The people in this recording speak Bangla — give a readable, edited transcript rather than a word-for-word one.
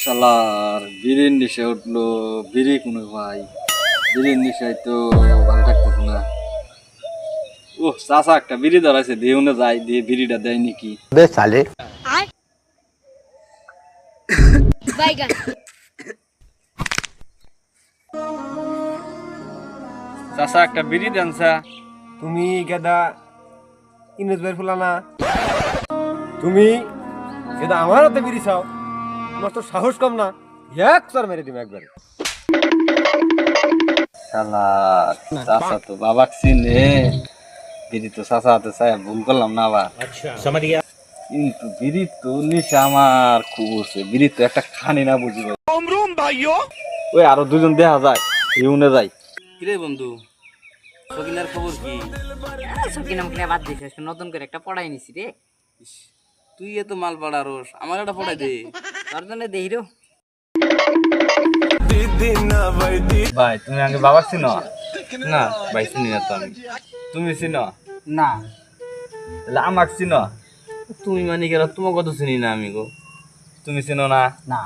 শালার বিড়ির নিশে উঠলো, বিড়ি কোনো ভাই, বিড়ির নিশায় তো ভালো থাকতেছে না। ও চাচা একটা বিড়ি ধরাইছে, দিয়ে উনি যাই দিয়ে বিড়িটা দেয় নাকি। बे साले বাইগান চাচা একটা বিড়ি দেন চা। তুমি গেদা ইংরেজ বের ফুলা না, তুমি গেদা আমার হাতে বিড়ি চাও, তোমার তো সাহস কম না, এক চর মেরে দিম একবারে। শালার চাচা তো বাবাক চিনে, বিড়ি তো চাচা হাতে চাই ভুল করলাম না আবার। কিন্তু বিড়ি তো নিশা আমার খুব হচ্ছে, বিড়ি তো একটা খানি না বুঝি ভাই। ওই আরো দুজন দেখা যায়, ইউনে যাই। কিরে বন্ধু, সকিনার খবর কি? সকিনাম খেলে বাদ দিছিস, নতুন করে একটা পড়াই নিছি রে। তুই এত মাল পাড়ারোস, আমার একটা পড়াই দে। তোর জন্য দেই রে। ভাই তুমি আগে বাবা চিনো? না ভাই চিনি না তো আমি। তুমি চিনো? না তাহলে আমাকে চিনো? তুমি মানে কেন, তোমার কত চিনি না আমি গো। তুমি চিনো না? না